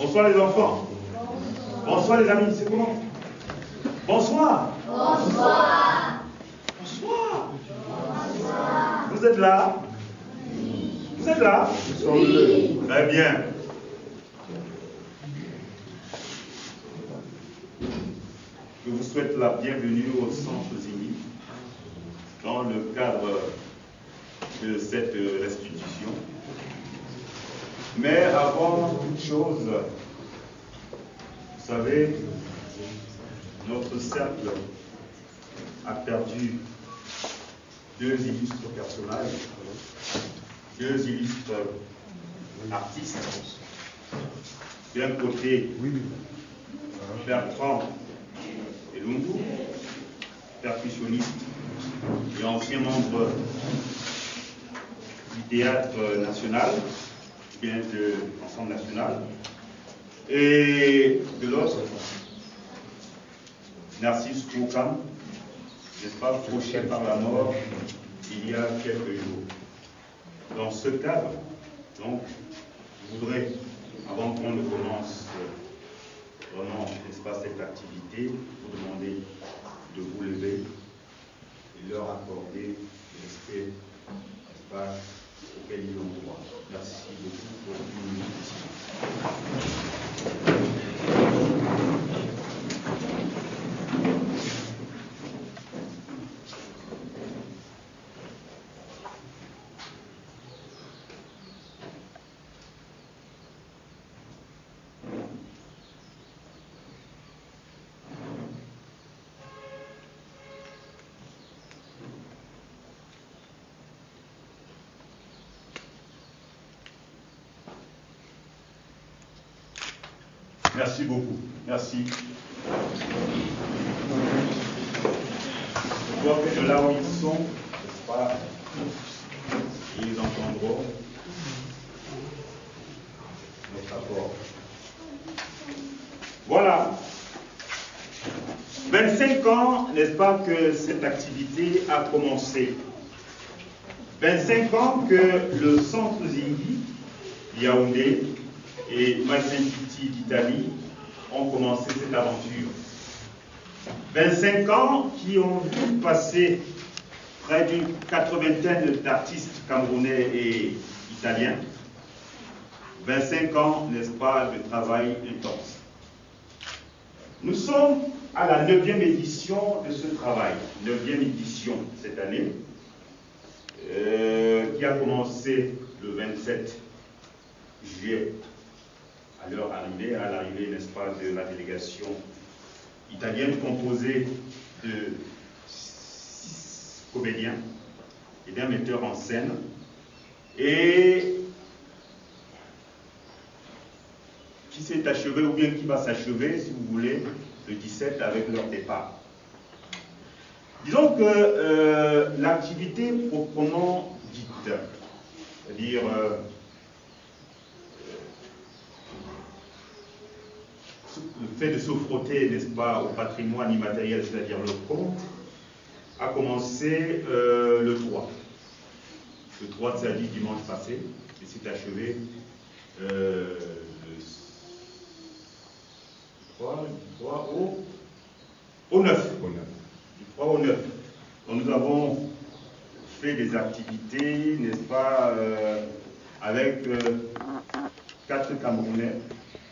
Bonsoir les enfants. Bonsoir les amis, c'est comment? Bonsoir. Bonsoir. Bonsoir. Vous êtes là? Vous êtes là? Oui. Très bien. Je vous souhaite la bienvenue au Centre Zini dans le cadre de cette restitution. Mais avant toute chose, vous savez, notre cercle a perdu deux illustres personnages, deux illustres artistes. D'un côté, Bertrand Elungu, percussionniste et ancien membre du Théâtre National, bien de l'Ensemble National, et de l'autre, Narcisse Koukam, n'est-ce pas, fauché par la mort il y a quelques jours. Dans ce cadre, donc, je voudrais, avant qu'on ne commence vraiment, n'est-ce pas, cette activité, vous demander de vous lever et leur accorder le respect, n'est-ce pas, auquel ils ont droit. Merci beaucoup pour une minute de Merci beaucoup. Merci. Je vois que de là où ils sont, n'est-ce pas, ils entendront notre apport. Voilà. 25 ans, n'est-ce pas, que cette activité a commencé. 25 ans que le Centre Zinghi, Yaoundé, et Malsentiti d'Italie ont commencé cette aventure. 25 ans qui ont vu passer près d'une 80aine d'artistes camerounais et italiens. 25 ans, n'est-ce pas, de travail intense. Nous sommes à la 9e édition de ce travail, 9e édition cette année, qui a commencé le 27 juillet. À leur arrivée, à l'arrivée, n'est-ce pas, de la délégation italienne composée de 6 comédiens et d'un metteur en scène, et qui s'est achevé, ou bien qui va s'achever, si vous voulez, le 17 avec leur départ. Disons que l'activité proprement dite, c'est-à-dire le fait de se frotter, n'est-ce pas, au patrimoine immatériel, c'est-à-dire le conte, a commencé le 3. Le 3, c'est-à-dire dimanche passé, et s'est achevé le 3 au 9. Du 3 au 9. Donc nous avons fait des activités, n'est-ce pas, avec 4 Camerounais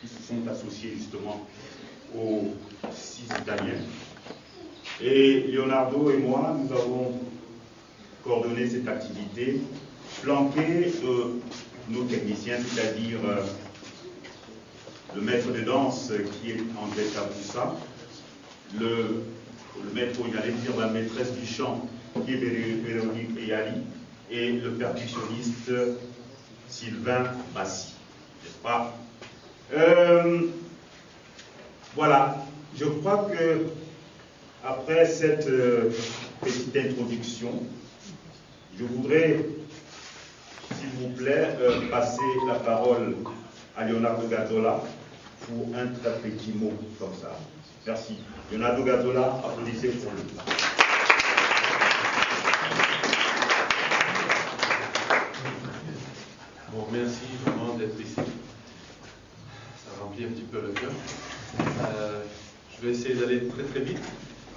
qui se sont associés justement aux 6 Italiens. Et Leonardo et moi, nous avons coordonné cette activité, flanqué de nos techniciens, c'est-à-dire le maître de danse qui est André Kaboussa, le maître, j'allais dire la maîtresse du chant qui est Véronique Eyali, et le percussionniste Sylvain Bassi, n'est-ce pas? Voilà, je crois que après cette petite introduction, je voudrais, s'il vous plaît, passer la parole à Leonardo Gazzola pour un très petit mot comme ça. Merci. Leonardo Gazzola, applaudissez pour lui. Bon, merci vraiment d'être ici. Ça remplit remplit un petit peu le cœur. Je vais essayer d'aller très très vite,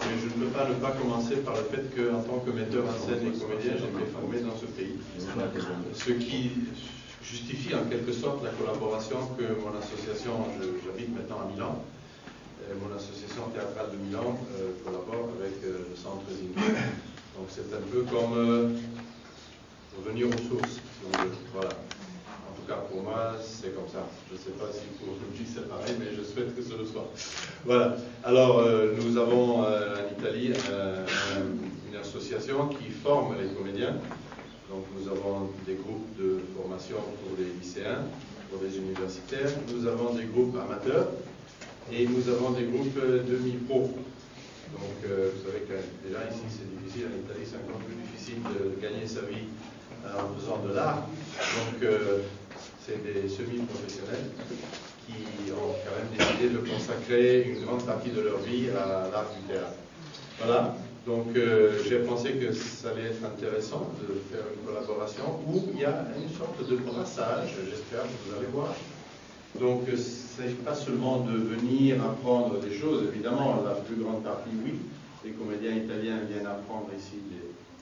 mais je ne peux pas ne pas commencer par le fait qu'en tant que metteur en scène et comédien, j'ai été formé dans ce pays. Ce qui justifie en quelque sorte la collaboration que mon association, j'habite maintenant à Milan, mon association théâtrale de Milan collabore avec le centre Zinghi. Donc c'est un peu comme revenir aux sources. Donc, voilà. En tout cas pour moi c'est comme ça. Je ne sais pas si pour lui c'est pareil, mais je souhaite que ce le soit. Voilà. Alors nous avons en Italie une association qui forme les comédiens. Donc nous avons des groupes de formation pour les lycéens, pour les universitaires. Nous avons des groupes amateurs. Et nous avons des groupes demi-pro. Donc, vous savez que déjà ici c'est difficile, en Italie c'est encore plus difficile de gagner sa vie en faisant de l'art. Donc, c'est des semi-professionnels qui ont quand même décidé de consacrer une grande partie de leur vie à l'art du théâtre. Voilà. Donc, j'ai pensé que ça allait être intéressant de faire une collaboration où il y a une sorte de brassage, j'espère que vous allez voir. Donc, il ne s'agit pas seulement de venir apprendre des choses, évidemment, la plus grande partie, oui. Les comédiens italiens viennent apprendre ici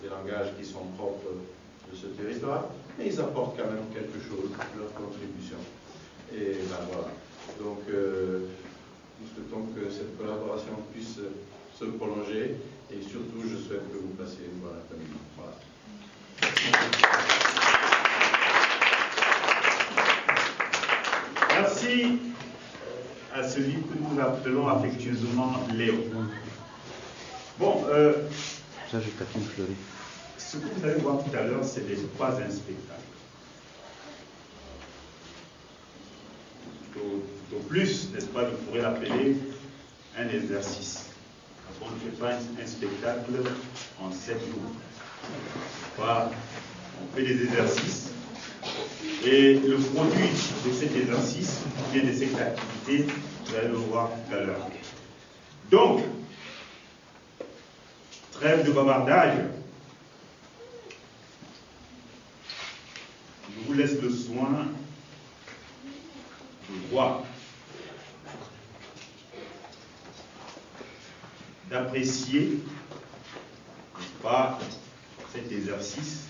des langages qui sont propres de ce territoire, mais ils apportent quand même quelque chose, leur contribution. Et ben voilà. Donc, nous souhaitons que cette collaboration puisse se prolonger, et surtout, je souhaite que vous passiez une bonne après-midi. Voilà. Merci à celui que nous appelons affectueusement Léo. Bon, ce que vous allez voir tout à l'heure, ce n'est pas un spectacle. Tout au plus, n'est-ce pas, vous pourrez l'appeler un exercice. Parce qu'on ne fait pas un spectacle en 7 jours. On fait des exercices. Et le produit de cet exercice, bien de cette activité, vous allez le voir tout à l'heure. Donc, trêve de bavardage. Je vous laisse le soin de voir, d'apprécier, n'est-ce pas, cet exercice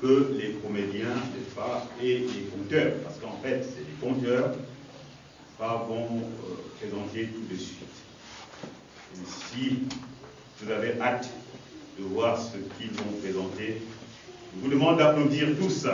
que les comédiens, n'est-ce pas, et les conteurs, parce qu'en fait, c'est les conteurs, vont présenter tout de suite. Et si vous avez hâte de voir ce qu'ils vont présenter, je vous demande d'applaudir tous.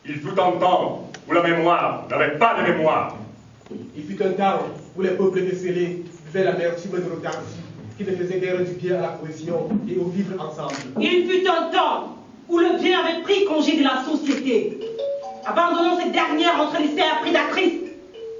Il fut un temps où la mémoire n'avait pas de mémoire. Il fut un temps où les peuples décélés buvaient la mer de l'autarcie, qui ne faisait guère du bien à la cohésion et au vivre ensemble. Il fut un temps où le bien avait pris congé de la société, abandonnant cette dernière entre les serres prédatrices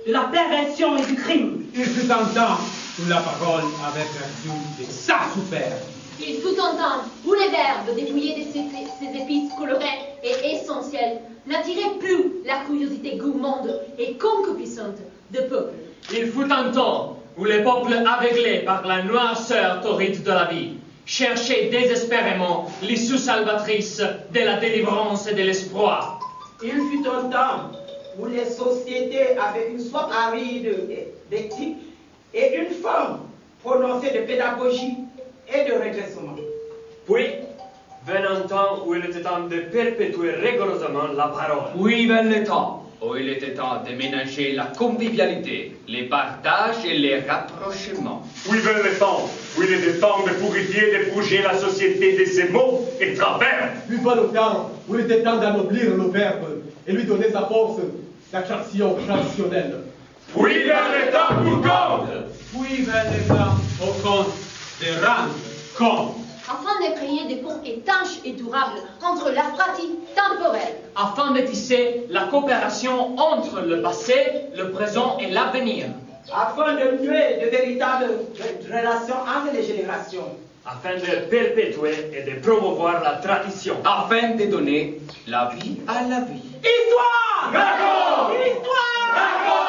de la perversion et du crime. Il fut un temps où la parole avait perdu de sa souffert. Il fut un temps où les verbes dépouillés de ces épices colorées et essentielles n'attiraient plus la curiosité gourmande et concupiscente de peuple. Il fut un temps où les peuples aveuglés par la noirceur torride de la vie cherchaient désespérément l'issue salvatrice de la délivrance et de l'espoir. Il fut un temps où les sociétés avaient une soif aride d'éthique et une faim prononcée de pédagogie et de redressement. Puis, vint un temps où il était temps de perpétuer rigoureusement la parole. Oui, vint le temps où il était temps de ménager la convivialité, les partages et les rapprochements. Oui, vint le temps où il était temps de purifier et de purger la société de ses mots et travers. Puis vint le temps où il était temps d'anoblir le verbe et lui donner sa force d'attraction traditionnelle. Oui, vint le temps pour compte. Puis vint le temps au compte de rendre compte. Afin de créer des ponts étanches et durables entre la pratique temporelle. Afin de tisser la coopération entre le passé, le présent et l'avenir. Afin de nouer de véritables relations entre les générations. Afin de perpétuer et de promouvoir la tradition. Afin de donner la vie à la vie. Histoire! D'accord! Histoire! D'accord!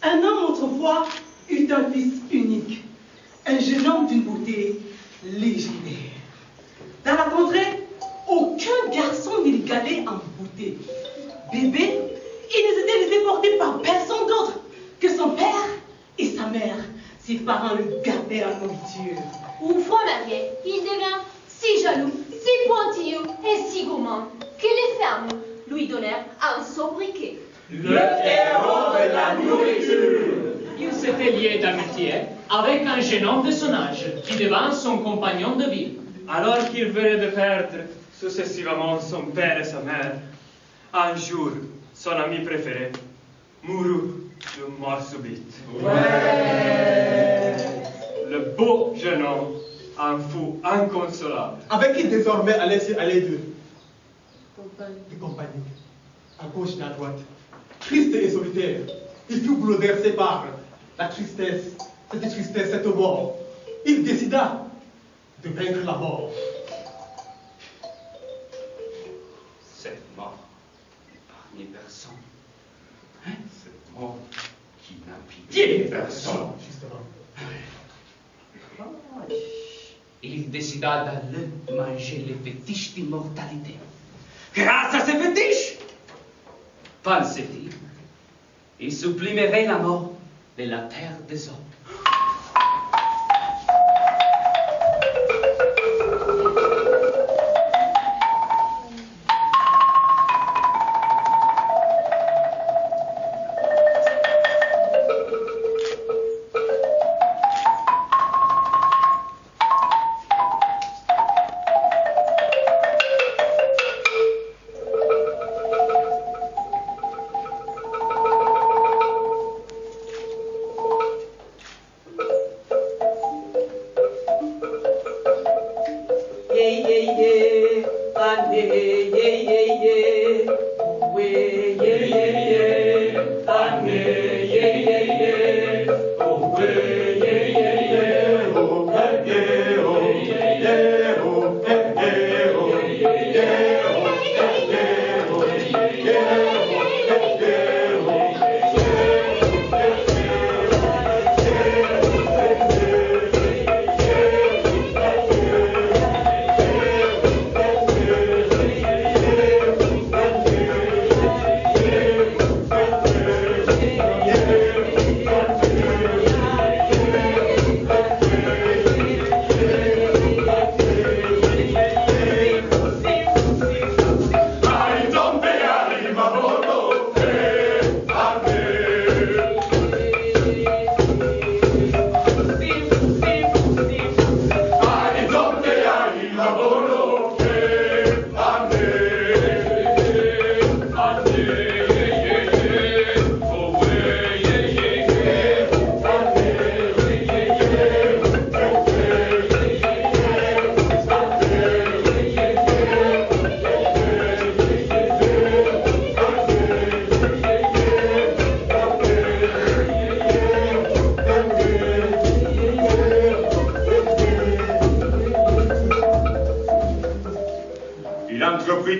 Un homme autrefois eut un fils unique, un jeune homme d'une beauté légendaire. Dans la contrée, aucun garçon ne l'égalait en beauté. Bébé, il ne s'était laissé porter par personne d'autre que son père et sa mère. Ses parents le gardaient en nourriture. Une fois marié, il devint si jaloux, si pointilleux et si gourmand que les femmes lui donnèrent un sobriquet. Le héros de la nourriture. Il s'était lié d'amitié avec un jeune homme de son âge qui devint son compagnon de vie. Alors qu'il venait de perdre successivement son père et sa mère, un jour, son ami préféré mourut de mort subite. Ouais. Le beau jeune homme en fut inconsolable. Avec qui désormais allait-il aller de compagnie, à gauche et à droite, triste et solitaire. Il fut bouleversé par la tristesse, cette mort. Il décida de vaincre la mort. Cette mort n'épargne personne. Hein? Cette mort qui n'a pitié de personne. Justement. Il décida d'aller manger les fétiches d'immortalité. Grâce à ces fétiches, pensait-il, il sublimerait la mort de la terre des hommes.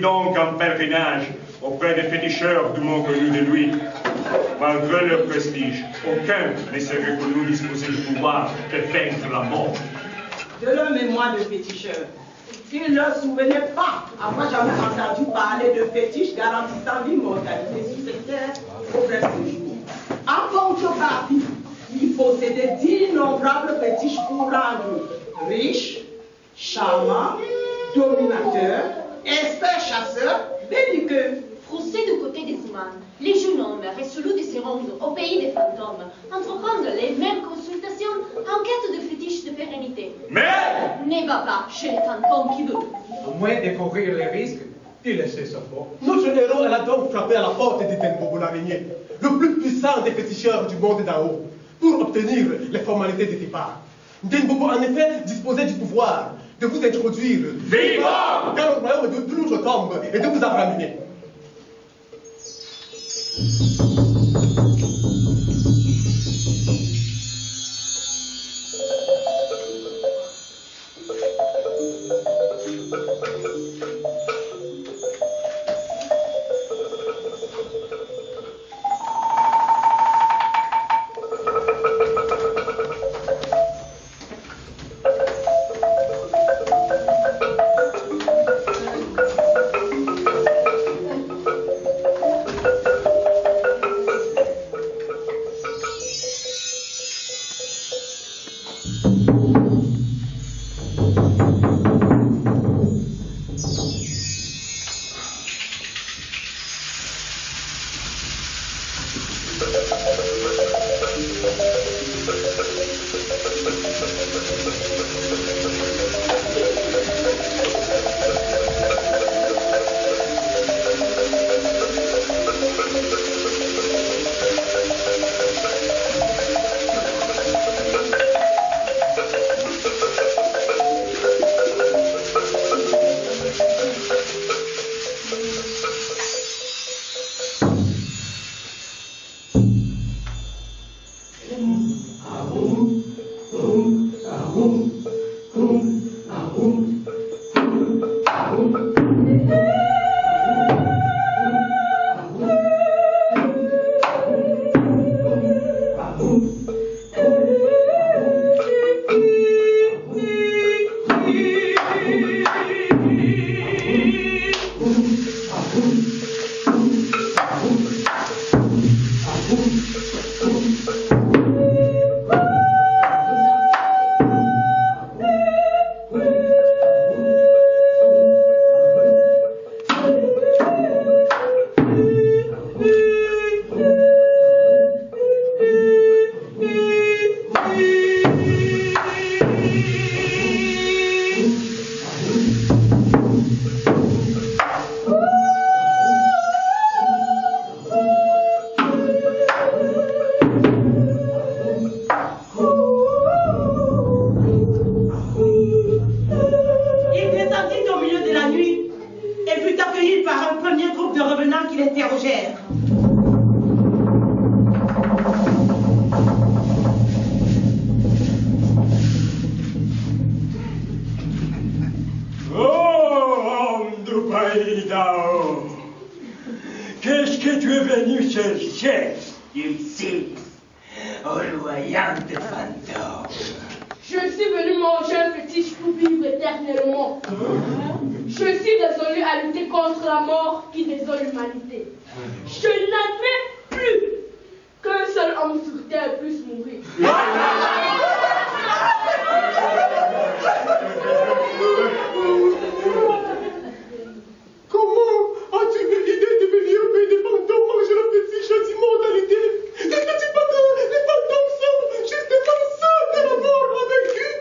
Donc en pèlerinage auprès des féticheurs du monde connu de lui. Malgré leur prestige, aucun ne s'est reconnu disposer du pouvoir de vaincre la mort. De leur mémoire de féticheurs, s'ils ne leur souvenaient pas avoir jamais entendu parler de fétiches garantissant l'immortalité sur cette terre au presque jour. En contrepartie, ils possédaient d'innombrables fétiches pour rendre riches, charmants, dominateurs, experts chasseurs, belliqueux. Froussés du côté des humains, les jeunes hommes résolus de se rendre au pays des fantômes, entreprendre les mêmes consultations en quête de fétiches de pérennité. Mais ne va pas chez les fantômes qui veulent. À moins de courir les risques, il laissait sa porte. Notre héros alla donc frapper à la porte de Denbobo l'araignée, le plus puissant des féticheurs du monde d'en haut, pour obtenir les formalités de départ. Denbobo, en effet, disposait du pouvoir de vous introduire vivant dans le royaume de l'outre-tombe et de vous en ramener. ici, aux loyantes fantômes. Je suis venu manger un fétiche pour vivre éternellement. Je suis résolu à lutter contre la mort qui désole l'humanité. Je n'admets plus qu'un seul homme sur terre puisse mourir. Comment as-tu eu l'idée de venir au pays des fantômes manger le fétiche d'immortalité? N'est-ce pas que les fantômes sont justement ceux de la mort vaincue?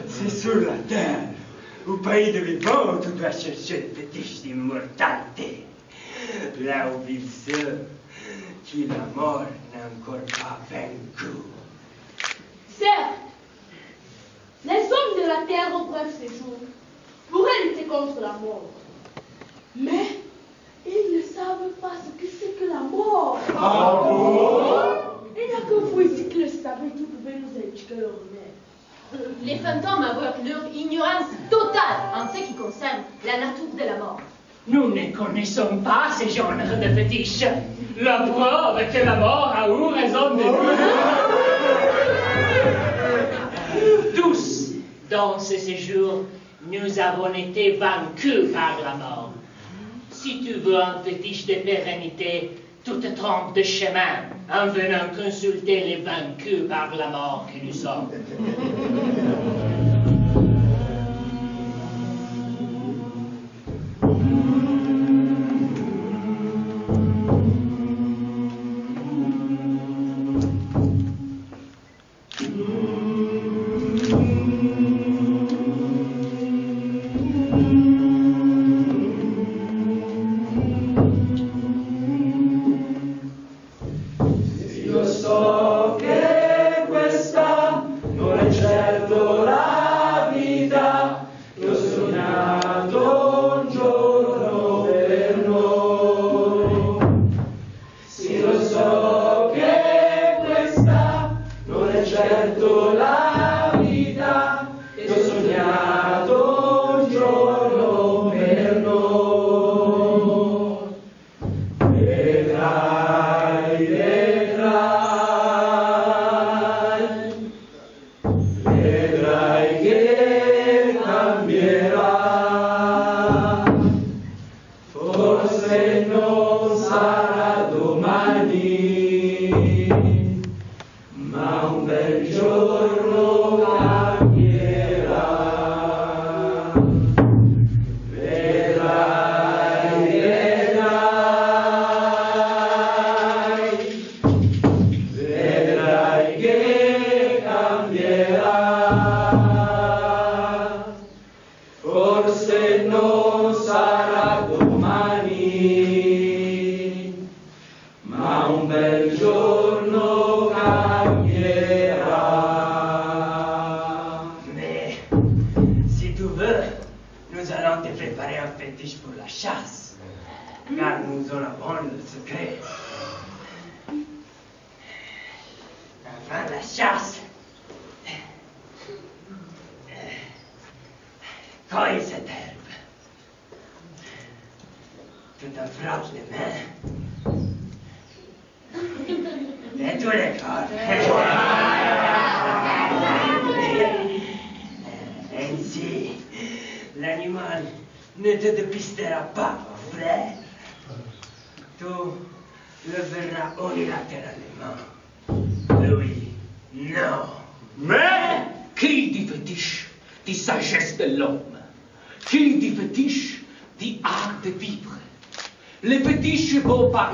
C'est sur la terre, au pays de vivants, où tu dois chercher le fétiche d'immortalité. Là où vivent ceux qui la mort n'a encore pas vaincu. Certes, les hommes de la terre au bref séjour pourraient lutter contre la mort. Mais ils ne savent pas ce que c'est que la mort. Ah bon? Il n'y a que vous ici qui le savez, qui pouvez nous indiquer leur remède. Les fantômes avouent leur ignorance totale en ce qui concerne la nature de la mort. Nous ne connaissons pas ce genre de fétiche. La preuve est que la mort a eu raison de nous. Tous, dans ce séjour, nous avons été vaincus par la mort. Si tu veux un fétiche de pérennité, tu te trompes de chemin en venant consulter les vaincus par la mort que nous sommes.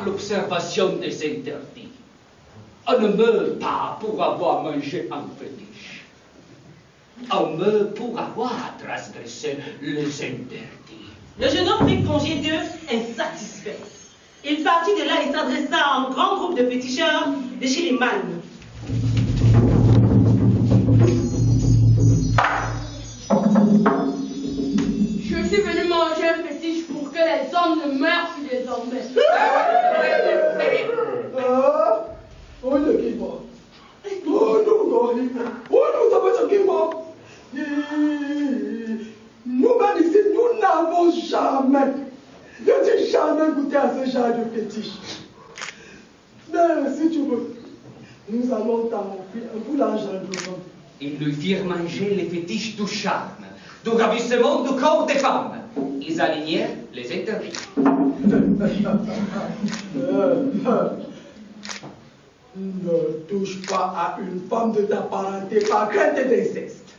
L'observation des interdits. On ne meurt pas pour avoir mangé un fétiche. On meurt pour avoir transgressé les interdits. Le jeune homme prit congé d'eux insatisfait. Il partit de là et s'adressa à un grand groupe de féticheurs de chez les Malmes. Je suis venu manger un fétiche pour que les hommes ne meurent plus désormais. Oh, le Kima. Oh, nous avons ce Kima. Nous-mêmes ici, nous n'avons jamais, je dis jamais goûté à ce genre de fétiche. Si tu veux, nous allons t'envoyer un boulanger de monde. Ils lui firent manger les fétiches du charme, du ravissement du corps des femmes. Ils alignèrent les interdits. Ne touche pas à une femme de ta parenté par crainte d'inceste.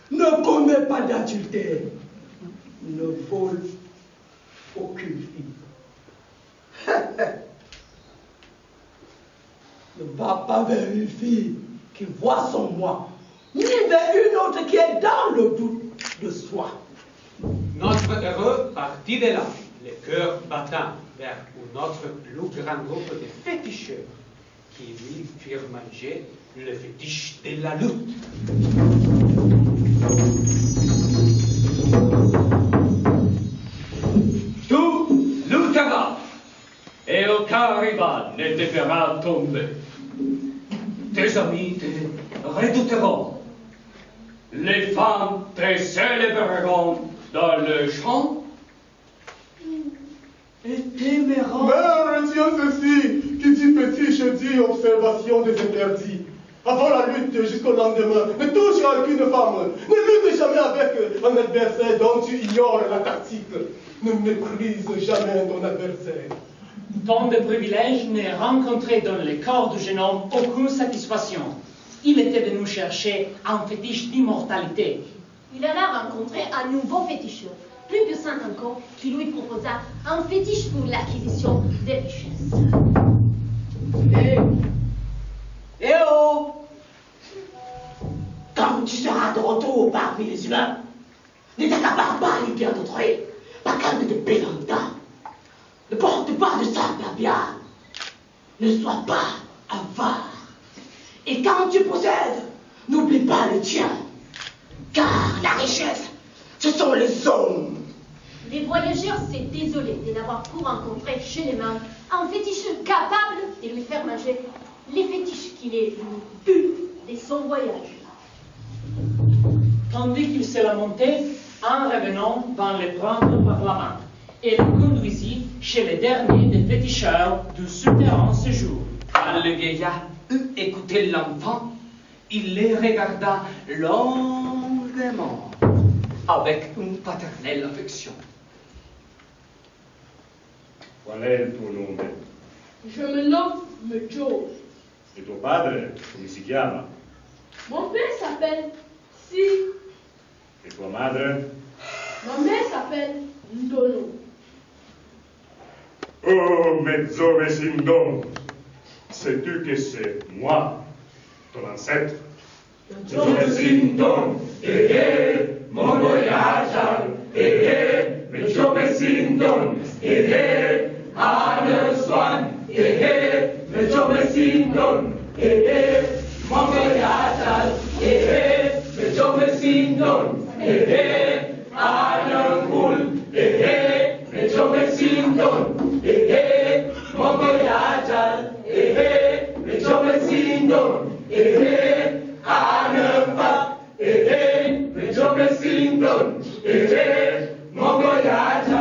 Ne commets pas d'adultère. Ne vole aucune fille. Ne va pas vers une fille qui voit son moi, ni vers une autre qui est dans le doute de soi. Notre heureux partit de là, le cœur battant vers notre plus grand groupe de féticheurs qui lui firent manger le fétiche de la lutte. Tout luttera, et aucun rival ne te fera tomber. Tes amis te redouteront. Les femmes te célébreront dans le chant Et t'aimeront. Mais retiens ceci, qui dit fétiche dit observation des interdits. Avant la lutte jusqu'au lendemain, ne touche à aucune femme. Ne lutte jamais avec un adversaire dont tu ignores la tactique. Ne méprise jamais ton adversaire. Tant de privilèges n'est rencontré dans le corps du jeune homme aucune satisfaction. Il était venu chercher un fétiche d'immortalité. Il alla rencontrer un nouveau féticheur, plus puissant encore, qui lui proposa un fétiche pour l'acquisition des richesses. Eh oh! Quand tu seras de retour parmi les humains, ne t'accapare pas les biens d'autrui, pas calme de Bélanda. Ne porte pas de sang bien. Ne sois pas avare. Et quand tu possèdes, n'oublie pas le tien. Car la richesse, ce sont les hommes. Les voyageurs s'étaient désolés de n'avoir pu rencontrer chez les mains un féticheur capable de lui faire manger les fétiches qu'il est le but de son voyage. Tandis qu'il se lamentait, un revenant vint le prendre par la main et le conduisit chez le dernier des féticheurs du souterrain séjour. Quand le vieillard eut écouté l'enfant, il les regarda longuement, avec une paternelle affection. Qual è il tuo nome? Je me nomme Mejo. E tuo padre come si chiama? Mon père s'appelle Si. E tua madre? Ma mère s'appelle Ndono. Oh, Mezzove Sindon, sais-tu que c'est moi, ton ancêtre? Mezzove Sindon, mon voyage, Mezzove Sindon, Anne Swan, Mezzove Sindon, mon voyage, Mezzove Sindon, Anne Bull, Mezzove Sindon, mon voyage, Mezzove Sindon, Anne Fat, Mezzove Sindon, mon voyage,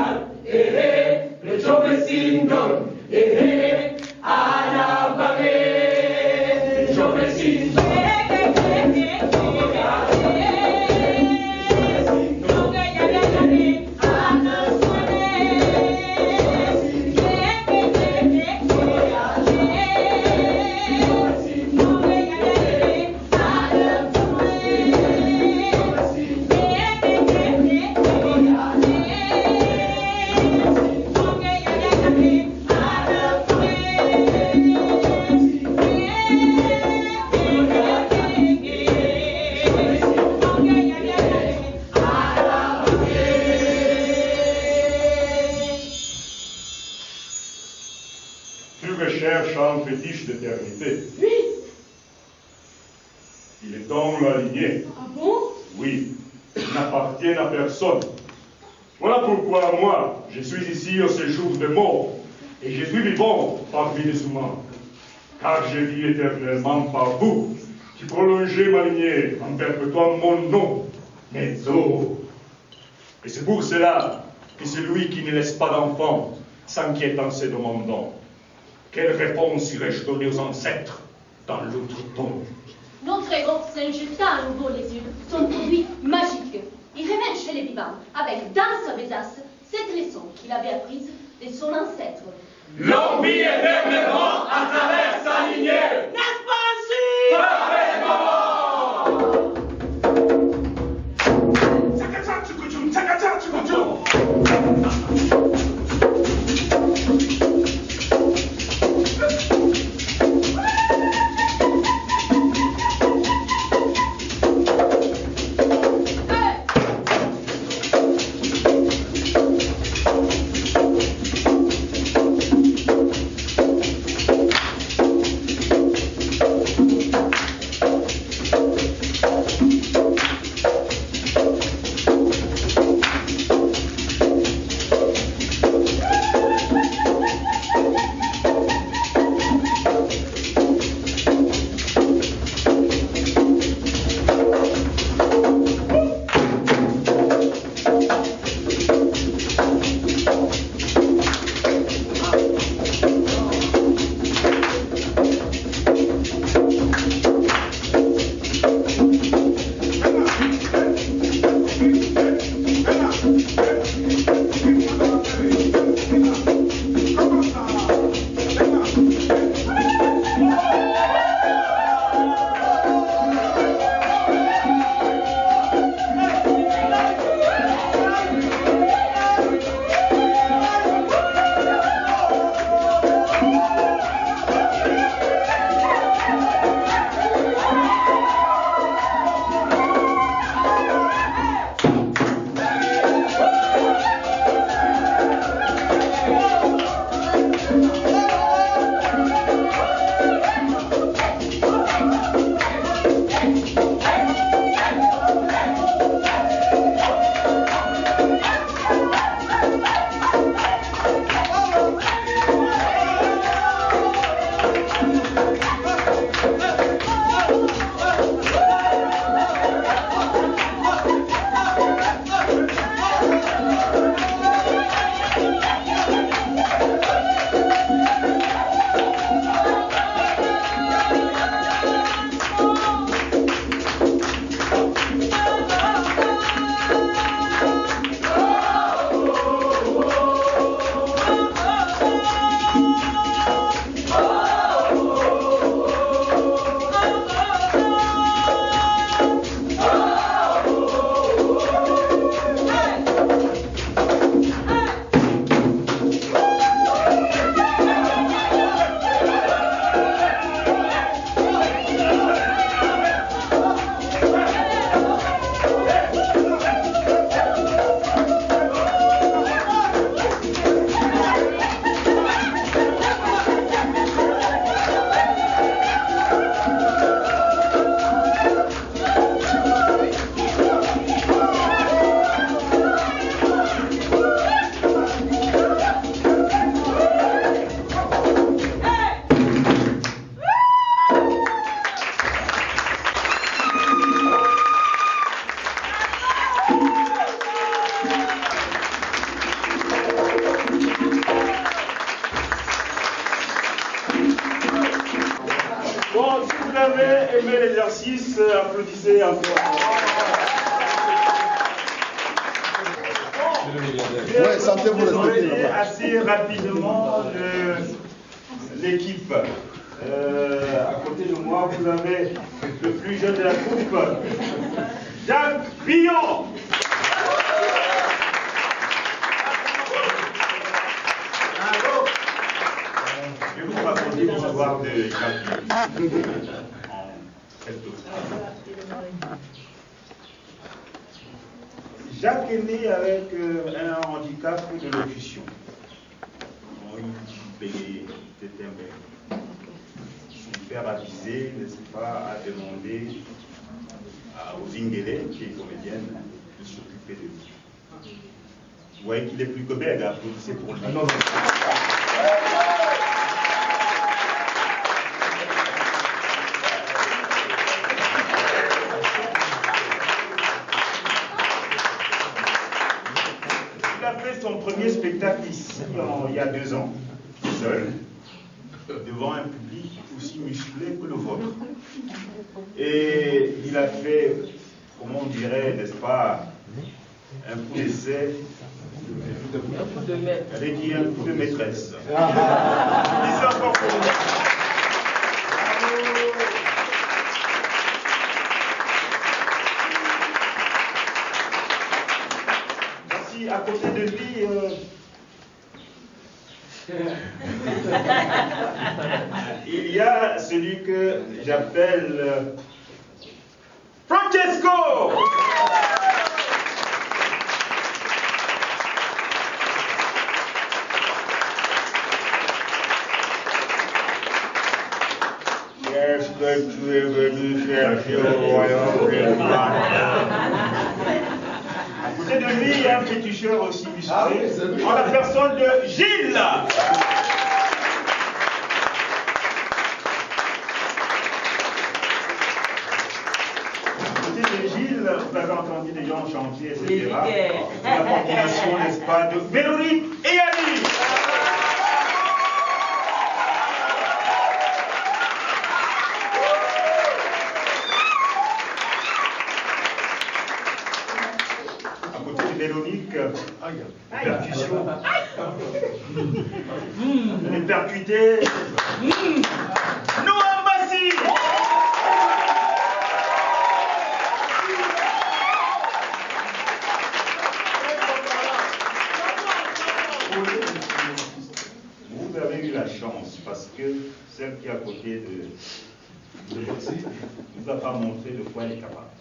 Mezzove Sindon, Anna Baghe, Mezzove Sindon. Un fétiche d'éternité. Oui. Il est dans la lignée. Ah bon? Oui. Il n'appartient à personne. Voilà pourquoi moi, je suis ici au séjour de mort, et je suis vivant parmi les humains. Car je vis éternellement par vous, qui prolongez ma lignée en perpétuant mon nom, Mezzo. Et c'est pour cela que celui qui ne laisse pas d'enfant s'inquiète en se demandant: Quelle réponse irais-je donner aux ancêtres dans l'autre tombe? Notre héros s'injecta à nouveau les yeux, son produit magique. Il revint chez les vivants avec dans sa besace cette leçon qu'il avait apprise de son ancêtre. L'homme vit éternellement à travers sa lignée. N'est-ce pas ainsi? Bon, si vous avez aimé l'exercice, applaudissez encore. Ouais, sentez-vous respecter. Assez rapidement l'équipe. À côté de moi, vous avez le plus jeune de la troupe, Jacques Billon. Je vais vous raconter l'histoire de Jacques Billon en quelques phrases. Jacques est né avec un handicap de locution. Il était son père avisé, n'est-ce pas, a demandé aux Ingélés, qui est comédienne, de s'occuper de lui. Vous voyez qu'il est plus que bête, applaudissez pour lui. Il a fait son premier spectacle ici, il y a 2 ans, seul. devant un public aussi musclé que le vôtre. Et il a fait, comment on dirait, n'est-ce pas, un coup d'essai. J'allais dire un coup de maîtresse. C'est encore pour vous. Voici à côté de lui. Il y a celui que j'appelle Francesco. Qu'est-ce que tu es venu chercher au royaume de À côté de lui, il y a un féticheur aussi musclé, en la personne de Gilles. Vous avez entendu des gens chanter, etc. La coordination, n'est-ce pas, de Véronique et Ali. À côté de Véronique, percussion. Les percutés. Noam Bassi. Vous avez eu la chance parce que celle qui est à côté de ne nous a pas montré de quoi elle est capable.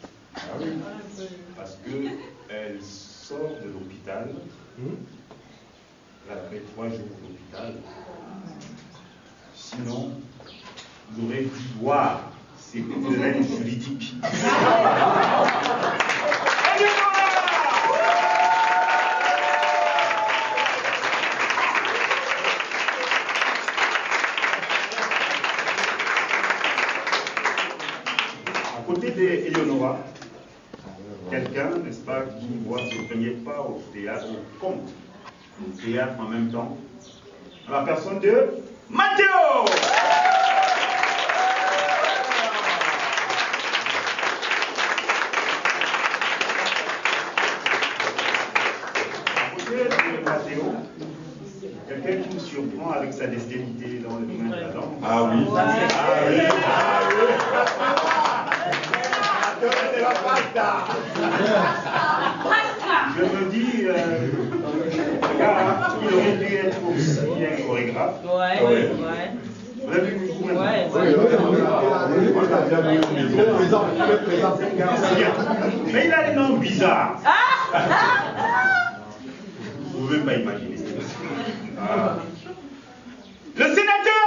Parce qu'elle sort de l'hôpital, elle a fait 3 jours d'hôpital. Sinon, vous aurez dû voir ses problèmes juridiques. À côté d'Eleonora, quelqu'un, n'est-ce pas, qui voit ses premiers pas au théâtre, au conte, au théâtre en même temps, à la personne de Matteo. À côté de Matteo, quelqu'un qui nous surprend avec sa dextérité dans le domaine de la langue. Ah oui. Ah oui. Je me dis, regarde, il aurait dû être aussi un chorégraphe. Ouais. Vous avez vu beaucoup maintenant. Mais il a des noms bizarres. Vous ne pouvez même pas imaginer. Le sénateur!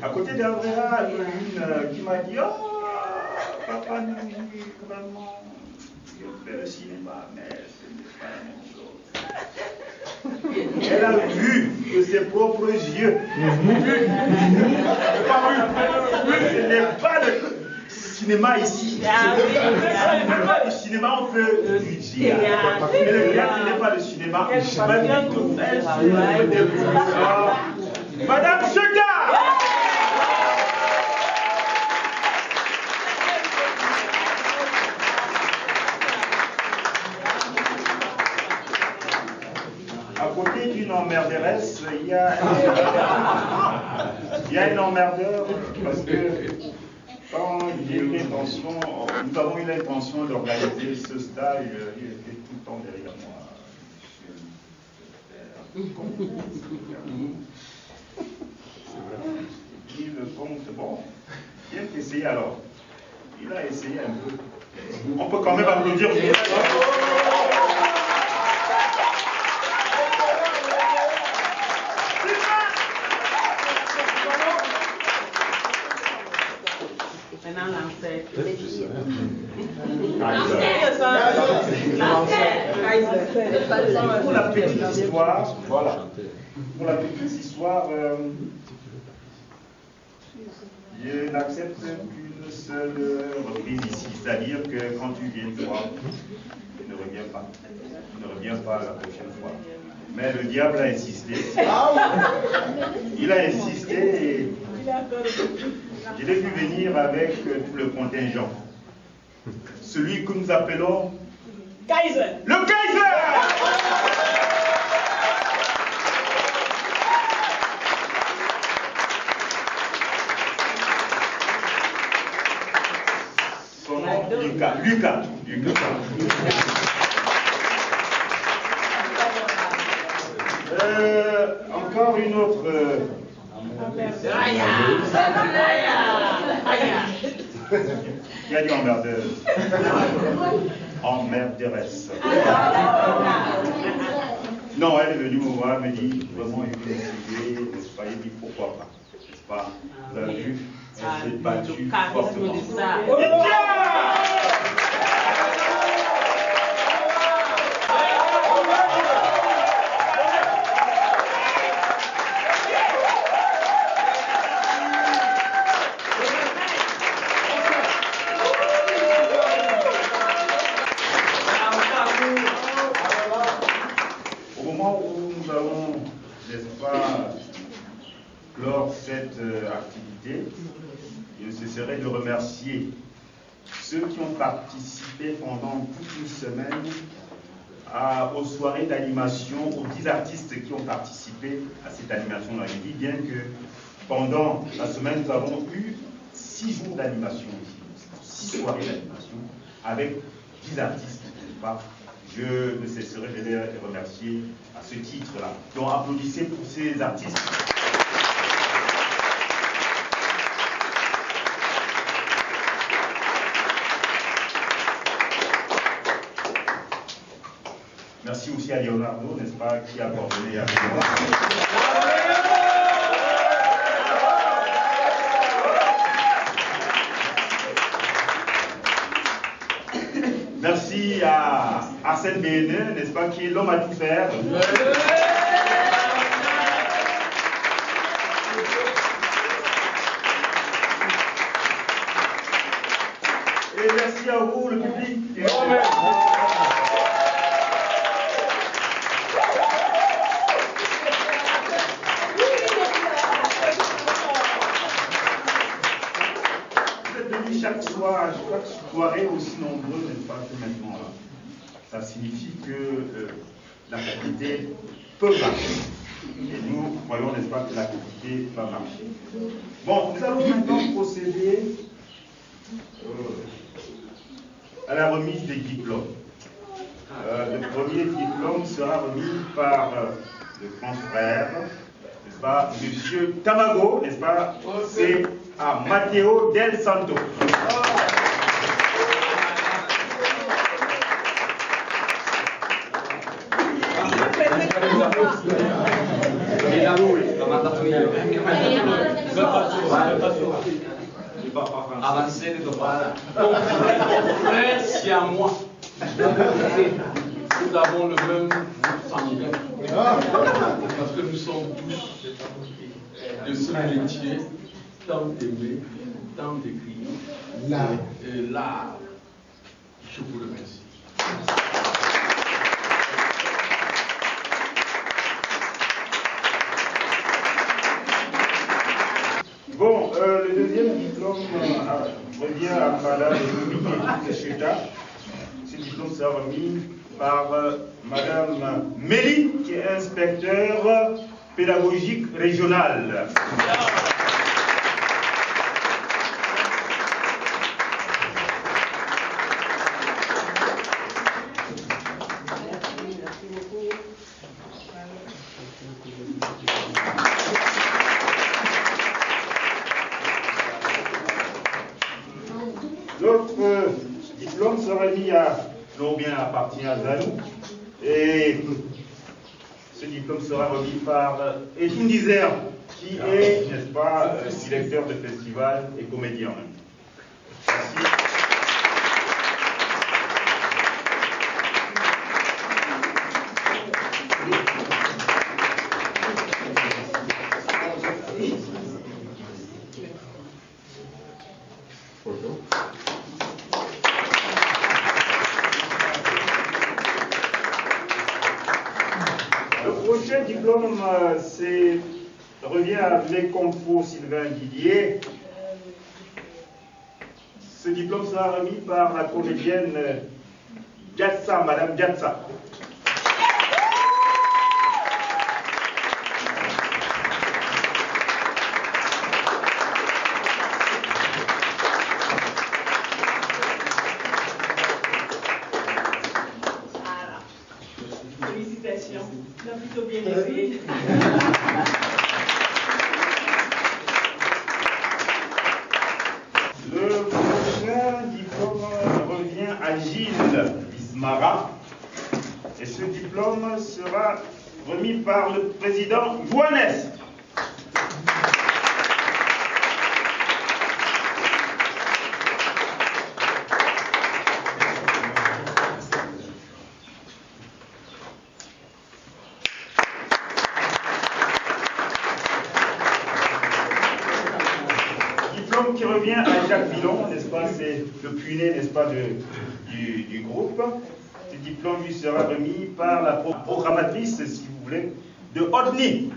À côté d'Andrea, il y a une qui m'a dit: oh, papa, nous, vraiment, je fais le cinéma, mais ce n'est pas la même chose. Elle a vu de ses propres yeux. Ce n'est pas le cinéma ici. Ce n'est pas du cinéma, on peut du théâtre. Mais le théâtre, ce n'est pas le cinéma. Madame Cheka! À côté d'une emmerderesse, il y a un emmerdeur parce que quand j'ai eu l'intention, nous avons eu l'intention d'organiser ce stage, il était tout le temps derrière moi. Il le compte, bon, il a essayé alors. Il a essayé un peu. On peut quand même applaudir. Pour la petite histoire, voilà. Pour la petite histoire, je n'accepte qu'une seule reprise ici, c'est-à-dire que quand tu viens une fois, tu ne reviens pas. Tu ne reviens pas la prochaine fois. Mais le diable a insisté. Il a insisté et je l'ai vu venir avec tout le contingent. Celui que nous appelons Kaiser. Le Kaiser. Son nom, Lucas. Encore une autre. Qui a dit emmerdeuse? Emmerderesse. Non, elle est venue me voir, elle me dit vraiment, il faut essayer, n'est-ce pas? Il dit pourquoi pas, n'est-ce pas? Vous avez vu, elle s'est battue fortement. Au moment où nous allons, n'est-ce pas, clore cette activité, il ne cesserait de remercier ceux qui ont participé pendant toute une semaine aux soirées d'animation, aux 10 artistes qui ont participé à cette animation-là. Je dis bien que pendant la semaine, nous avons eu 6 jours d'animation ici, 6 soirées d'animation avec 10 artistes, n'est-ce pas? Je ne cesserai de les remercier à ce titre-là. Donc applaudissez pour ces artistes. Merci aussi à Leonardo, n'est-ce pas, qui a coordonné avec moi. Merci à Arsène Bénin, n'est-ce pas, qui est l'homme à tout faire. Et merci à vous, le public. Chaque soirée aussi nombreux, n'est-ce pas, que maintenant là. Ça signifie que la qualité peut marcher. Et nous voyons, n'est-ce pas, que la qualité va marcher. Bon, nous allons maintenant procéder à la remise des diplômes. Le premier diplôme sera remis par le grand frère, n'est-ce pas, Monsieur Tamago, n'est-ce pas, c'est à Matteo Del Santo. Avancer de droit. Frère, c'est à moi. Nous avons le même sanguin. Parce que nous sommes tous de ce métier tant aimé, tant décrit. L'art. Je vous remercie. Bon, le deuxième diplôme revient à Madame Cheta. Ce diplôme sera remis par Madame Mélie, qui est inspecteur pédagogique régional. L'autre diplôme sera mis à, non bien appartient à Zanou, et ce diplôme sera remis par Edwin Dizer, qui est, n'est-ce pas, directeur de festival et comédien. Merci. Le prochain diplôme revient à Léconfo Sylvain Didier. Ce diplôme sera remis par la comédienne Diatsa, Madame Diatsa. Félicitations, tu as plutôt bien essayé. Le prochain diplôme revient à Gilles Bismara. Et ce diplôme sera remis par le président Joannès. Diplôme qui revient à Jacques Villon, n'est-ce pas, c'est le puiné, n'est-ce pas, du groupe. Ce diplôme lui sera remis par la programmatrice, si vous voulez, de Odni.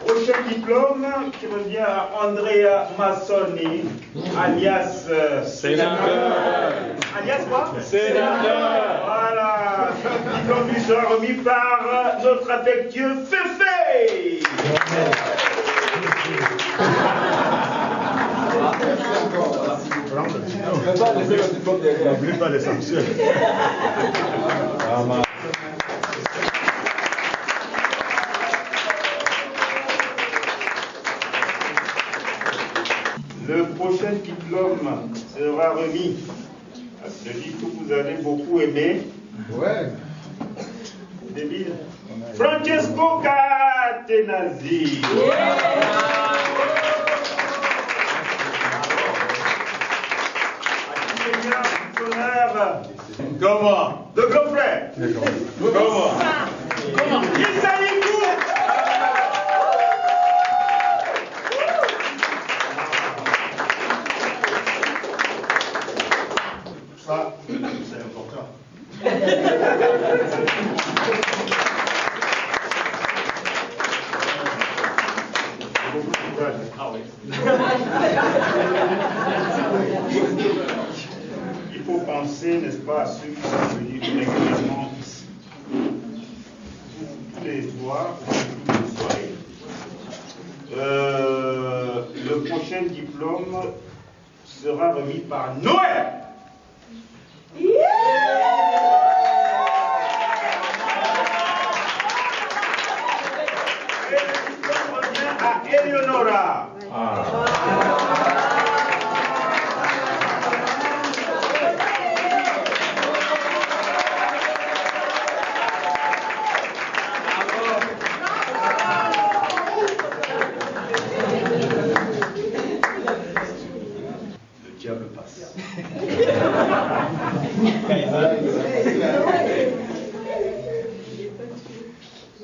Prochain diplôme qui revient à Andrea Massoni, alias Sénateur. Alias quoi? Sénateur. Voilà, ce diplôme lui sera remis par notre affectueux Féfé. N'oublie pas les sanctions. Le prochain diplôme sera remis à celui que vous avez beaucoup aimé. Ouais. Débile. Francesco Catenazzi. Comment? De gros frère. Comment? Il s'allie tout. Ça, c'est important. Ah oui. Il faut penser, n'est-ce pas, à ceux qui sont venus régulièrement ici. Tous les soirs, toutes les soirées. Le prochain diplôme sera remis par Noël. Et le diplôme revient à Eleonora. Le diable passe.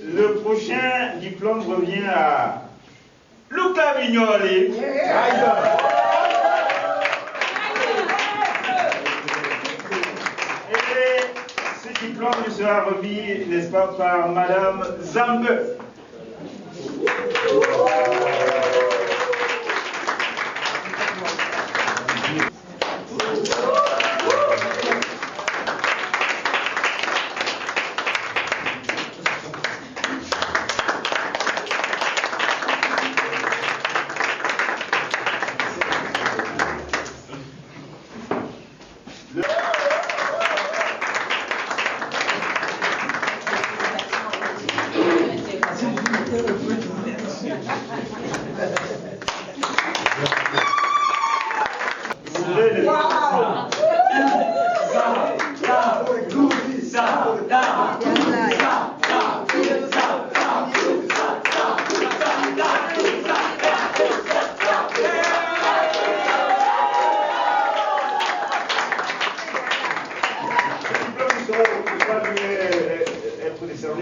Le prochain diplôme revient à Luca Vignoli. Et ce diplôme lui sera remis, n'est-ce pas, par Madame Zambe.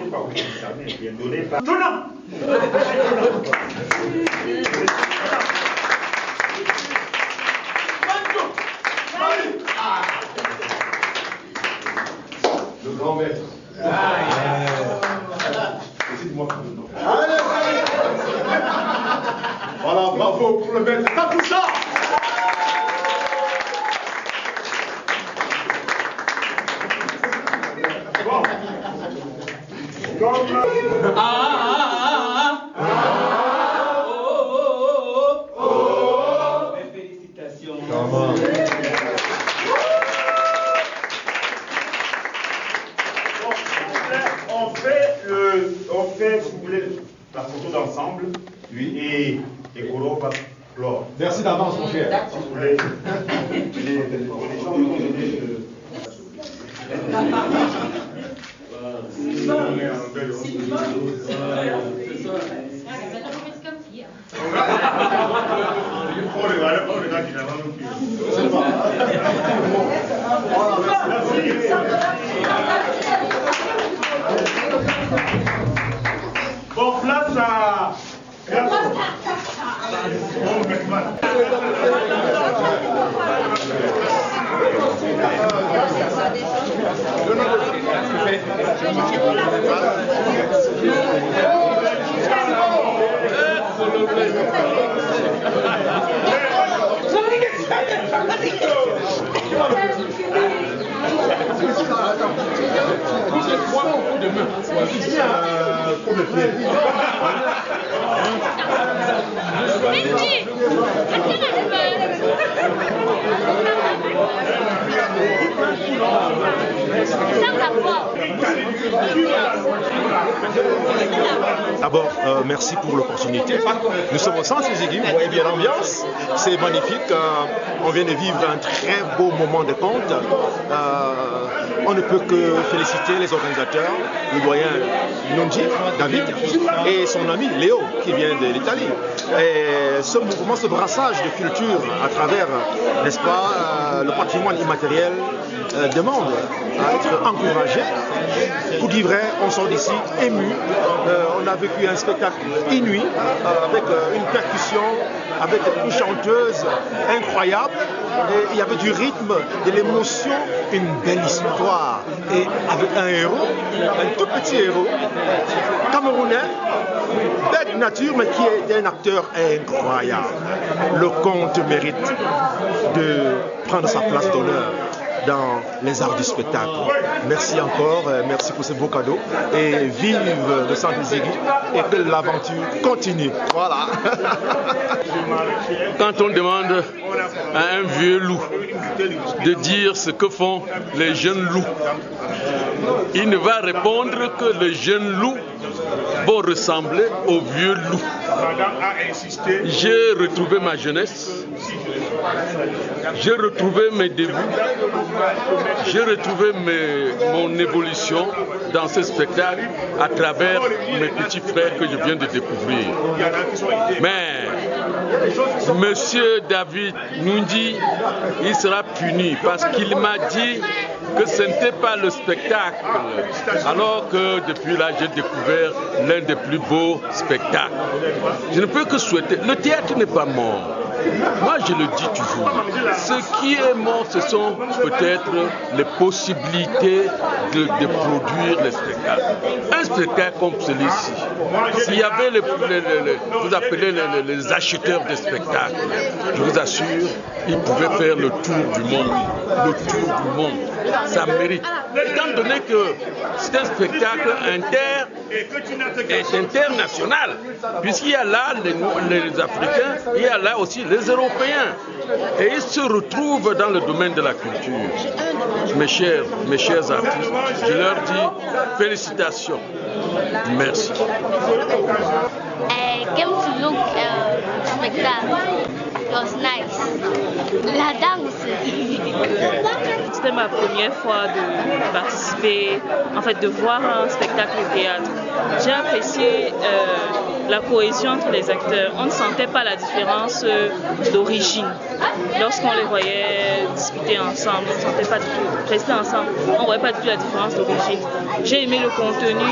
pas vous concerner, bien donné par... Donnant. Le grand maître. Décide-moi. Voilà, bravo pour le maître. Pas tout ça. Bon. Comme... Mes félicitations. On fait, si vous voulez, la photo d'ensemble. Oui. Et Goro va clore. Merci d'avance, mon cher. Si vous voulez, les gens vont donner le... Bon, place à... D'abord, merci pour l'opportunité. Nous sommes au centre des aiguilles, vous voyez bien l'ambiance, c'est magnifique. On vient de vivre un très beau moment de conte. On ne peut que féliciter les organisateurs, le doyen Nunji, David, et son ami Léo, qui vient de l'Italie. Et ce mouvement, ce brassage de culture à travers, n'est-ce pas, le patrimoine immatériel demande à être encouragé. Pour dire vrai, on sort d'ici ému. On a vécu un spectacle inouï avec une percussion, avec une chanteuse incroyable. Et il y avait du rythme, de l'émotion, une belle histoire. Et avec un héros, un tout petit héros, camerounais, belle nature, mais qui est un acteur incroyable. Le conte mérite de prendre sa place d'honneur dans les arts du spectacle. Merci encore, merci pour ce beau cadeau et vive le centre des aiguilles et que l'aventure continue. Voilà. Quand on demande à un vieux loup de dire ce que font les jeunes loups, il ne va répondre que les jeunes loups vont ressembler aux vieux loups. J'ai retrouvé ma jeunesse, j'ai retrouvé mes débuts, j'ai retrouvé mon évolution dans ce spectacle à travers mes petits frères que je viens de découvrir. Mais Monsieur David Nunji, il sera puni parce qu'il m'a dit que ce n'était pas le spectacle, alors que depuis là j'ai découvert l'un des plus beaux spectacles. Je ne peux que souhaiter, le théâtre n'est pas mort. Moi je le dis toujours, ce qui est mort ce sont peut-être les possibilités de produire les spectacles. Un spectacle comme celui-ci, s'il y avait vous appelez les acheteurs de spectacles, je vous assure, ils pouvaient faire le tour du monde. Le tour du monde. Ça mérite. Étant donné que c'est un spectacle international, puisqu'il y a là les Africains, il y a là aussi les Européens. Et ils se retrouvent dans le domaine de la culture. Mes chers artistes, je leur dis félicitations. Merci. Came to look spectacle. It was nice. La danse. C'était ma première fois de participer, en fait de voir un spectacle de théâtre. J'ai apprécié la cohésion entre les acteurs. On ne sentait pas la différence d'origine. Lorsqu'on les voyait discuter ensemble, on ne sentait pas du tout, rester ensemble, on ne voyait pas du tout la différence d'origine. J'ai aimé le contenu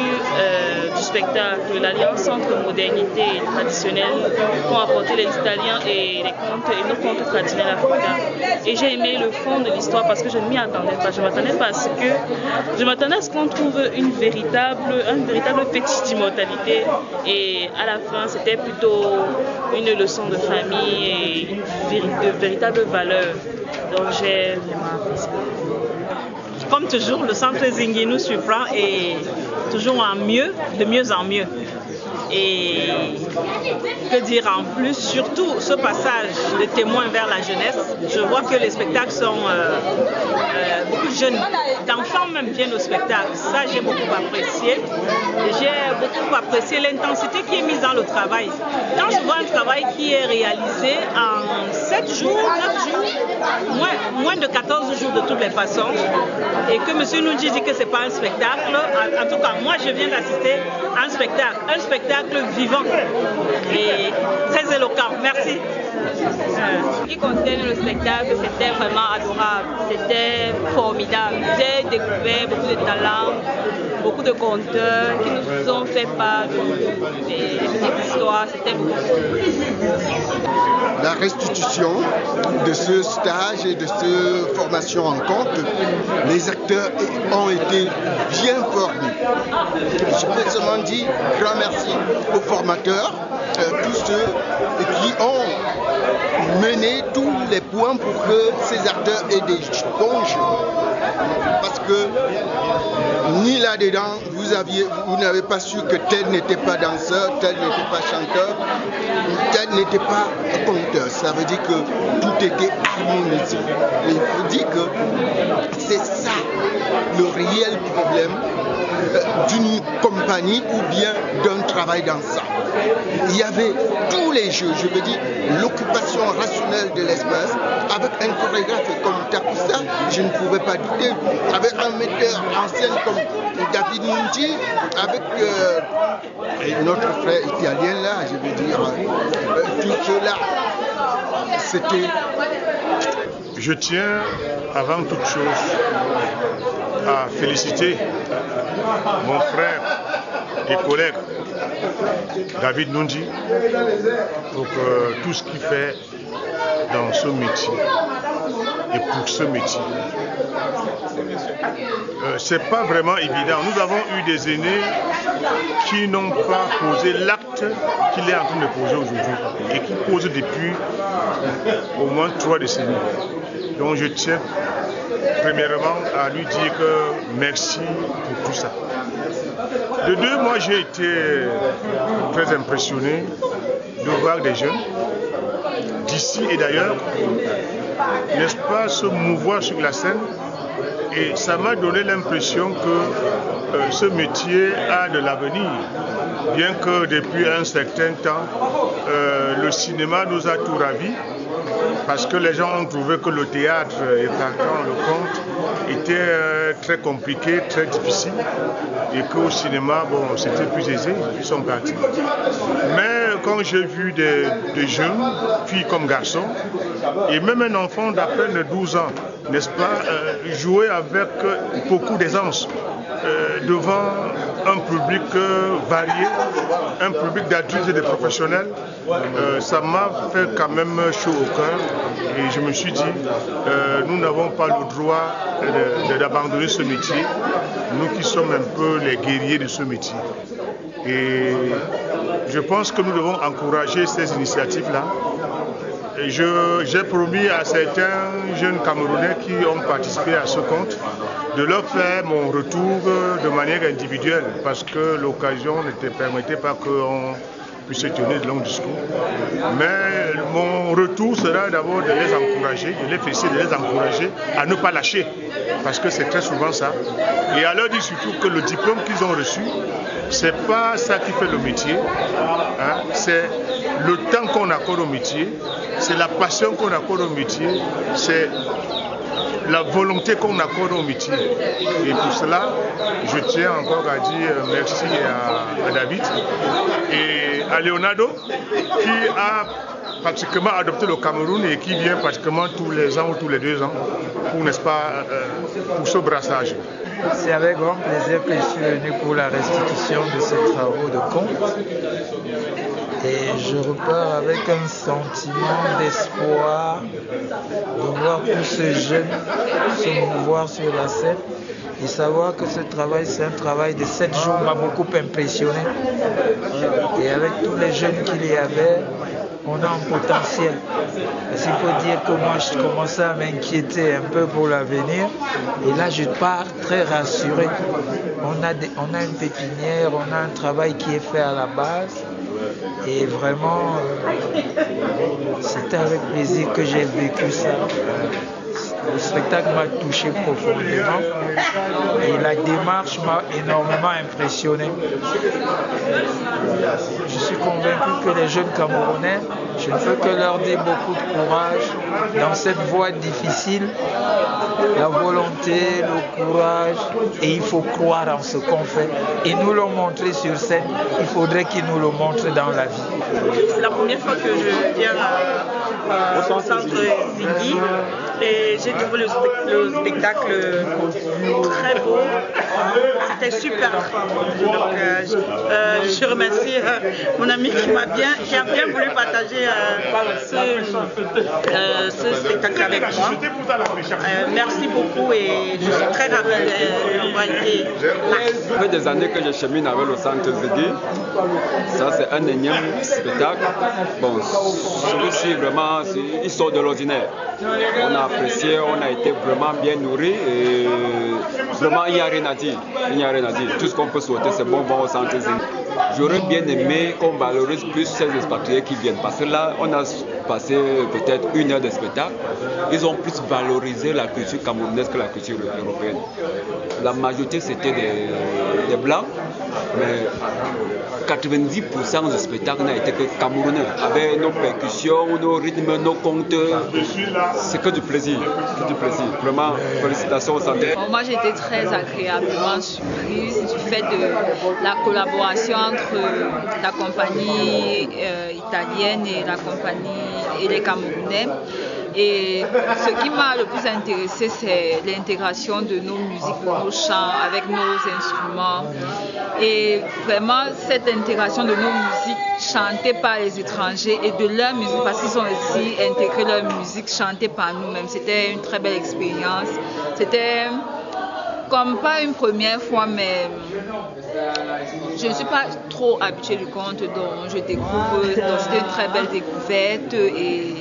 du spectacle, l'alliance entre modernité et traditionnelle qu'ont apporté les Italiens et nos contes traditionnels africains. Et j'ai aimé le fond de l'histoire parce que je ne m'y attendais pas. Je m'attendais à ce qu'on trouve un véritable fétiche d'immortalité. Et à la fin, c'était plutôt une leçon de famille et de véritables valeurs. Donc j'ai vraiment apprécié. Comme toujours, le centre Zingi nous surprend et toujours de mieux en mieux. Et que dire en plus, surtout ce passage de témoins vers la jeunesse, je vois que les spectacles sont beaucoup de jeunes, d'enfants même viennent au spectacle. Ça, j'ai beaucoup apprécié. J'ai beaucoup apprécié l'intensité qui est mise dans le travail. Quand je vois un travail qui est réalisé en 7 jours, 9 jours, moins de 14 jours de toutes les façons, et que M. Noudji dit que ce n'est pas un spectacle, en tout cas, moi je viens d'assister à un spectacle vivant et très éloquent. Merci. Ce qui concerne le spectacle, c'était vraiment adorable, c'était formidable. J'ai découvert beaucoup de talents, beaucoup de conteurs qui nous ont fait part des petites histoires, c'était beaucoup. La restitution de ce stage et de cette formation en compte, les acteurs ont été bien formés. Je peux seulement dire grand merci aux formateurs, tous ceux qui ont mené tous les points pour que ces acteurs aient des bons jeux. Parce que ni là-dedans, vous n'avez pas su que tel n'était pas danseur, tel n'était pas chanteur, tel n'était pas conteur. Ça veut dire que tout était harmonisé. Et il faut dire que c'est ça le réel problème d'une compagnie ou bien d'un travail d'ensemble. Il y avait tous les jeux, je veux dire, l'occupation rationnelle de l'espace, avec un chorégraphe comme Takusa, je ne pouvais pas douter, avec un metteur en scène comme David Munji, avec notre frère italien là, je veux dire, tout cela, c'était... Je tiens avant toute chose à féliciter mon frère et collègue David Nunji pour tout ce qu'il fait dans ce métier et pour ce métier. C'est pas vraiment évident. Nous avons eu des aînés qui n'ont pas posé l'acte qu'il est en train de poser aujourd'hui et qui pose depuis au moins 3 décennies. Donc je tiens premièrement à lui dire que merci pour tout ça. De deux, moi j'ai été très impressionné de voir des jeunes d'ici et d'ailleurs, n'est-ce pas, se mouvoir sur la scène. Et ça m'a donné l'impression que ce métier a de l'avenir, bien que depuis un certain temps, le cinéma nous a tout ravis, parce que les gens ont trouvé que le théâtre et partant le conte était très compliqué, très difficile, et qu'au cinéma, bon, c'était plus aisé, ils sont partis. Mais quand j'ai vu des jeunes, filles comme garçons, et même un enfant d'à peine 12 ans, n'est-ce pas, jouer avec beaucoup d'aisance devant un public varié, un public d'adultes et de professionnels, ça m'a fait quand même chaud au cœur et je me suis dit, nous n'avons pas le droit d'abandonner ce métier, nous qui sommes un peu les guerriers de ce métier. Et je pense que nous devons encourager ces initiatives-là. J'ai promis à certains jeunes Camerounais qui ont participé à ce compte de leur faire mon retour de manière individuelle parce que l'occasion ne permettait pas qu'on puisse tenir de longs discours. Mais mon retour sera d'abord de les encourager, de les féliciter, de les encourager à ne pas lâcher parce que c'est très souvent ça. Et à leur dire surtout que le diplôme qu'ils ont reçu, c'est pas ça qui fait le métier, hein, c'est le temps qu'on accorde au métier, c'est la passion qu'on accorde au métier, c'est la volonté qu'on accorde au métier. Et pour cela, je tiens encore à dire merci à David et à Leonardo qui a pratiquement adopté le Cameroun et qui vient pratiquement tous les ans ou tous les 2 ans pour, n'est-ce pas, pour ce brassage. C'est avec grand plaisir que je suis venu pour la restitution de ces travaux de conte. Et je repars avec un sentiment d'espoir de voir tous ces jeunes se mouvoir sur la scène et savoir que ce travail, c'est un travail de 7 jours, m'a beaucoup impressionné. Et avec tous les jeunes qu'il y avait, on a un potentiel. Parce qu'il faut dire que moi, je commençais à m'inquiéter un peu pour l'avenir. Et là, je pars très rassuré. On a une pépinière, on a un travail qui est fait à la base. Et vraiment, c'était avec plaisir que j'ai vécu ça. Le spectacle m'a touché profondément et la démarche m'a énormément impressionné. Je suis convaincu que les jeunes Camerounais, je ne peux que leur dire beaucoup de courage dans cette voie difficile. La volonté, le courage, et il faut croire en ce qu'on fait. Et nous l'ont montré sur scène, il faudrait qu'ils nous le montrent dans la vie. C'est la première fois que je viens au centre Ziggy et j'ai trouvé le spectacle très beau. C'était super. Donc, je remercie mon ami qui a bien voulu partager ce spectacle avec moi. Merci beaucoup et je suis très ravie d'avoir été là. Ça fait des années que je chemine avec le centre Ziggy. Ça, c'est un énième spectacle. Bon, celui-ci, vraiment, il sort de l'ordinaire. On a apprécié, on a été vraiment bien nourris et vraiment, il n'y a rien à dire. Il n'y a rien à dire. Tout ce qu'on peut souhaiter, c'est bon au centre Ziggy. J'aurais bien aimé qu'on valorise plus ces expatriés qui viennent. Parce que là, on a passé peut-être 1 heure de spectacle. Ils ont plus valorisé la culture camerounaise que la culture européenne. La majorité, c'était des Blancs, mais 90% du spectacle n'a été que camerounais. Avec nos percussions, nos rythmes, nos contes, c'est que du plaisir. Que du plaisir. Vraiment, félicitations au centre. Moi, j'étais très agréablement surprise du fait de la collaboration entre la compagnie italienne et la compagnie et les Camerounais. Et ce qui m'a le plus intéressé, c'est l'intégration de nos musiques, nos chants avec nos instruments. Et vraiment, cette intégration de nos musiques chantées par les étrangers et de leur musique, parce qu'ils ont aussi intégré leur musique chantée par nous-mêmes. C'était une très belle expérience. C'était comme pas une première fois, mais je ne suis pas trop habituée du conte, donc je découvre. Donc c'était une très belle découverte et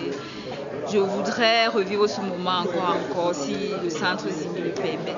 je voudrais revivre ce moment encore si le centre Ziggy le permet.